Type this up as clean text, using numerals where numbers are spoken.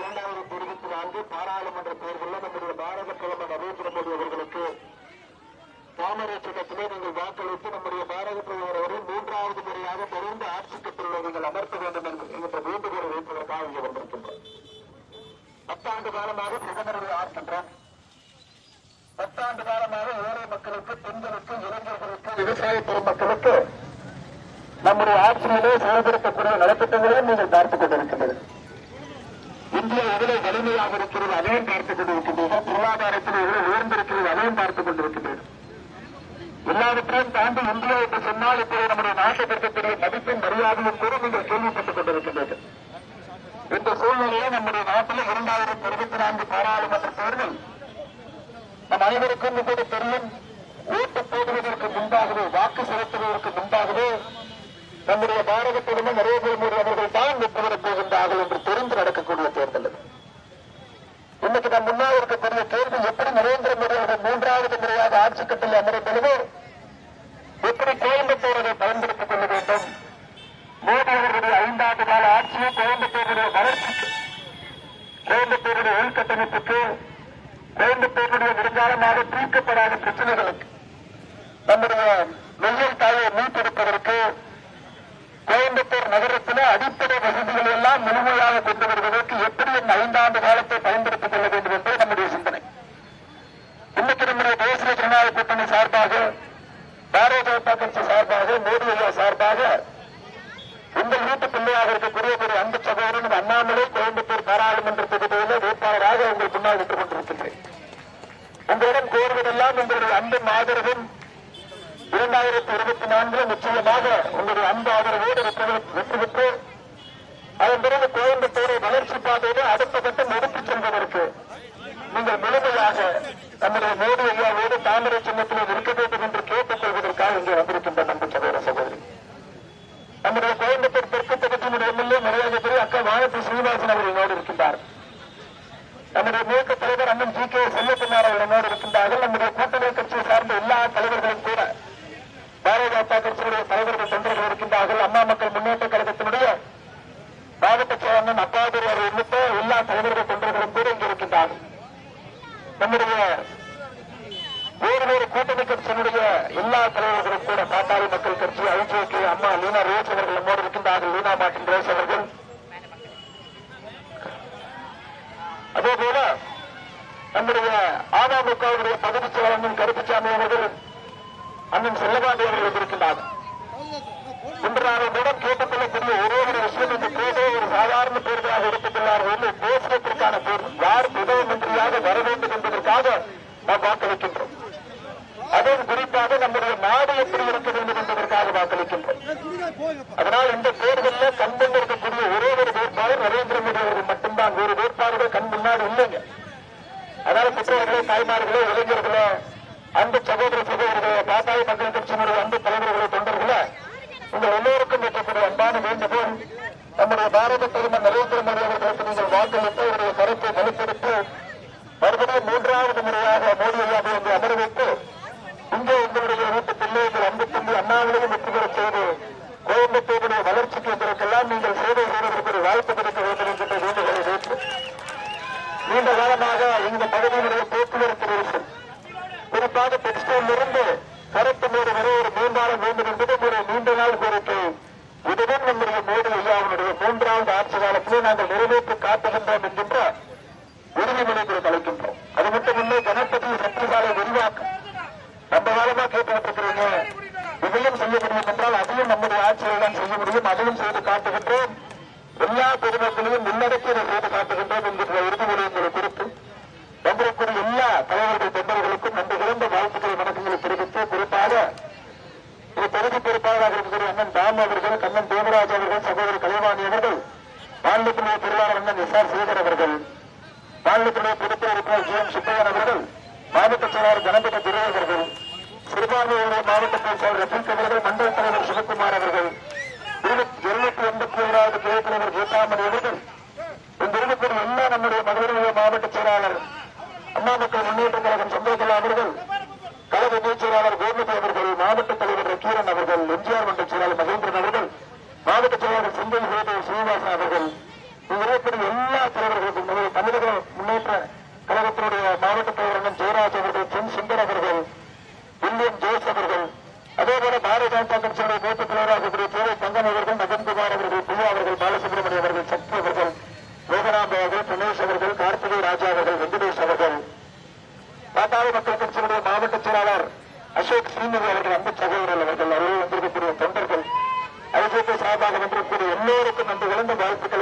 2024 பாராளுமன்ற தேர்தலில் நம்முடைய பாரத பிரதமர் நரேந்திர மோடி அவர்களுக்கு தாமரை சின்னத்திலே நீங்கள் வாக்களித்து நம்முடைய பாரத பிரதமர் அவரை 3வது முறையாக தொடர்ந்து ஆட்சி கட்டில் நீங்கள் அமர்த்த வேண்டும் என்ற வேண்டுகோளை வைப்பதற்காக இங்கே வந்திருக்கின்றோம். 10 ஆண்டு காலமாக பிரதமருடைய ஆட்கின்றார். 10 ஆண்டு காலமாக ஏழை மக்களுக்கு, பெண்களுக்கு, இளைஞர்களுக்கு, விவசாய பெருமக்களுக்கு நம்முடைய ஆட்சியிலே செயல்படுத்தக்கூடிய நலத்திட்டங்களையும் நீங்கள் பார்த்துக் கொண்டிருக்கின்றனர். இந்தியா எவ்வளவு வலிமையாக இருக்கிறது அதையும் பார்த்துக் கொண்டிருக்கின்றீர்கள். பொருளாதாரத்தில் எவ்வளவு உயர்ந்திருக்கிறது அதையும் பார்த்துக் கொண்டிருக்கின்றீர்கள். எல்லாவற்றையும் தாண்டி இந்தியா என்று சொன்னால் இப்போது நம்முடைய நாட்டில் இருக்கக்கூடிய மதிப்பும் மரியாதையும் கூட நீங்கள் கேள்விப்பட்டுக் கொண்டிருக்கின்றீர்கள். இந்த சூழ்நிலையை நம்முடைய நாட்டில் 2024 பாராளுமன்ற தேர்தல் நம் அனைவருக்கும் இப்போது தெரியும். ஓட்டு போடுவதற்கு முன்பாகவே, வாக்கு செலுத்துவதற்கு முன்பாகவே நம்முடைய பாரத பிரதமர் நரேந்திர மோடி அவர்கள் தான் வெற்றி பெறப் போகின்றார்கள் என்று தெரிந்து நடக்கக்கூடிய தேர்தல். இன்னைக்கு நம் முன்னால் இருக்கக்கூடிய கேள்வி, எப்படி நரேந்திர மோடி அவர்கள் 3வது முறையாக ஆட்சி கட்டில் அமரும் பொழுது எப்படி கோயம்புத்தூரை பயன்படுத்திக் கொள்ள வேண்டும், மோடி அவர்களுடைய 5 ஆண்டு கால ஆட்சியை கோயம்புத்தூருடைய வளர்ச்சிக்கு, கோயம்புத்தூருடைய உள்கட்டமைப்புக்கு, கோயம்புத்தூருடைய வருங்காலமாக தீர்க்கப்படாத பிரச்சனைகளுக்கு, நம்முடைய வெயில் தாயை மீட்டெடுப்பதற்கு, கோயம்புத்தூர் நகரத்தில் அடிப்படை வசதிகள் எல்லாம் முழுமையாக கொண்டு வருவதற்கு எப்படி இந்த 5 ஆண்டு காலத்தை பயன்படுத்திக் கொள்ள வேண்டும் என்பது நம்முடைய சிந்தனை. இன்னைக்கு நம்முடைய தேசிய ஜனநாயக கூட்டணி சார்பாக, பாரதிய ஜனதா கட்சி சார்பாக, மோடி ஐயா சார்பாக உங்கள் வீட்டு பிள்ளையாக இருக்கக்கூடிய ஒரு அன்பு சகோதரன் அண்ணாமலை கோயம்புத்தூர் பாராளுமன்ற தொகுதியில் வேட்பாளராக உங்கள் முன்னால் நின்று கொண்டிருக்கின்றேன். உங்களிடம் கோருவதெல்லாம் உங்களுடைய அன்பும் ஆதரவும் 2024 நிச்சயமாக உங்களுடைய அன்பு ஆதரவோடு வெற்றி பெற்று அதன் பிறகு கோயம்புத்தூரை வளர்ச்சி பாதையிலே அடுத்த கட்டம் எடுத்துச் செல்வதற்கு நீங்கள் முழுமையாக நம்முடைய மோடி ஐயாவோடு தாமரை சின்னத்தில் இருக்க வேண்டும் என்று கேட்டுக் கொள்வதற்காக இங்கே வந்திருக்கின்ற நம்பு சகோதர சகோதரி. நம்முடைய கோயம்புத்தூர் தெற்கு தொகுதியினுடைய எம்எல்ஏ மரியாதைக்குரிய அக்கா வானதி சீனிவாசன் அவர்கள் என்னோடு இருக்கின்றார். நம்முடைய மூத்த தலைவர் அண்ணன் ஜி.கே. செல்லகுமார் அவர்கள் என்னோடு இருக்கின்றார்கள். நம்முடைய கூட்டணி கட்சியை சார்ந்த எல்லா தலைவர்களும் கூட, பாரதிய ஜனதா கட்சியுடைய தலைவர்கள் தொண்டர்கள் இருக்கின்றார்கள். அம்மா மக்கள் முன்னேற்ற கழகத்தினுடைய மாவட்ட செயலர் அப்பாதுரை அவர்கள் உள்ளிட்ட எல்லா தலைவர்கள் தொண்டர்களும் கூட இங்கு இருக்கின்றார்கள். நம்முடைய வேறு கூட்டணி கட்சியினுடைய எல்லா தலைவர்களும் கூட, பாட்டாளி மக்கள் கட்சி, ஐஜேகே அம்மா லீனா ரோஸ் அவர்கள் நம்மோடு இருக்கின்றார்கள். லீனா மார்டின் ரோஸ் அவர்கள், அதேபோல நம்முடைய அமமுகவுடைய பகுதி செயலர் கருப்புசாமி அவர்கள், அண்ணன் செல்லபாண்டி அவர்கள் இருக்கின்றார்கள். இன்று நான் கேட்டுக் கொள்ளக்கூடிய ஒரே ஒரு விஷயம், இந்த தேர்தலை ஒரு சாதாரண தேர்தலாக எடுத்துக்கொள்ளார்கள். தேசியத்திற்கான தேர்தல், யார் பிரதம மந்திரியாக வர வேண்டும் என்பதற்காக நாம் வாக்களிக்கின்றோம். அதுவும் குறிப்பாக நம்முடைய நாடு எப்படி இருக்க வேண்டும் என்பதற்காக வாக்களிக்கின்றோம். அதனால் இந்த தேர்தலில் கண் முன் இருக்கக்கூடிய ஒரே ஒரு வேட்பாளர் நரேந்திர மோடி அவர்கள் மட்டும்தான். வேறு வேட்பாளர்கள் கண் முன்னாடி இல்லைங்க. அதனால பெற்றோர்களே, தாய்மார்களே, இளைஞர்களே, அன்பு சகோதர சகோதரர்களே, பாட்டாளி மக்கள் கட்சியினுடைய அன்பு தலைவர்களே, தொண்டர்களே, உங்கள் எல்லோருக்கும் இருக்கக்கூடிய அன்பான வேண்டுகோள், நம்முடைய பாரத பிரதமர் நரேந்திர மோடி அவர்களுக்கு நீங்கள் வாக்களித்து அவருடைய கருத்தை வலுப்படுத்தி மறுபடியும் 3வது முறையாக மோடி ஐயாவை என்று அமர வைத்து இங்கே உங்களுடைய வீட்டு பிள்ளைகள் அன்பு தம்பி அண்ணாவிலையும் வெற்றி பெற செய்து கோயம்புத்தூருடைய வளர்ச்சிக்கு இதற்கெல்லாம் நீங்கள் சேவை செய்வதற்கு ஒரு வாய்ப்பு கிடைக்க வேண்டும் என்கின்ற வேண்டுகோளை வைத்து, நீண்ட காலமாக இந்த பகுதியினுடைய போக்குவரத்து நெரிசல், குறிப்பாக டெக்ஸ்டைலிருந்து கருத்துமேடு வரை ஒரு மேம்பாலம் வேண்டும் என்பது ஒரு நீண்ட நாள் கோரிக்கை. இதுவும் நம்முடைய மோடி ஐயாவுடைய 3வது ஆட்சி காலத்திலே நாங்கள் நிறைவேற்றி காட்டுகின்றோம் என்கின்ற உறுதிமொழிகளை கலைக்கின்றோம். அது மட்டுமில்லை, கணபதி சட்டசாலை விரிவாக்கம் ரொம்ப காலமா கேட்டுவிட்டிருக்கிறீங்க. இதையும் செய்ய முடியும் என்றால் அதையும் நம்முடைய ஆட்சியில் தான் செய்ய முடியும். அதையும் செய்து காட்டுகின்றோம். எல்லா பொதுமக்களையும் உள்ளடக்கி செய்து காட்டுகின்றோம் என்கின்ற உறுதிமொழியை கொடுத்து வந்திருக்கூடிய எல்லா தலைவர்கள் தொண்டர்களுக்கும் நன்றி கலந்த வாழ்த்துக்களை வணக்கங்களை தெரிவித்து, குறிப்பாக இந்த தொகுதி பொறுப்பாளராக இருக்கக்கூடிய அண்ணன் தாம் அவர்கள், கண்ணன் தேவராஜ் அவர்கள், சகோதரர் கலைவாணி அவர்கள், மாநிலத்தினுடைய பொருளாளர் அண்ணன் எஸ்.ஆர். சேகர் அவர்கள், மாநிலத்தினுடைய பொறுப்பில் இருக்கிற ஜி.எம். சுப்பையன் அவர்கள், மாவட்ட செயலாளர் கணபதி துரை அவர்கள், சிறுபான்மையினுடைய மாவட்ட செயலாளர் ரஃபீக் அவர்கள், மண்டல தலைவர் சிவகுமார் அவர்கள், 287வது கிளை தலைவர் கீதாமணி அவர்கள், இந்த இருக்கக்கூடிய எல்லா நம்முடைய மகளிருடைய மாவட்ட செயலாளர் அம்மா மக்கள் முன்னேற்ற கழகம் சந்தோகலா அவர்கள், கழக இணைச் செயலாளர் கோமதி அவர்கள், மாவட்ட தலைவர் ரக்கீரன் அவர்கள், எம்ஜிஆர் மன்ற செயலாளர் மகேந்திரன் அவர்கள், மாவட்ட செயலாளர் செந்தில் சீனிவாசன் அவர்கள், இந்த இருக்கக்கூடிய எல்லா தலைவர்களுக்கும் வாழ்த்துக்கள்.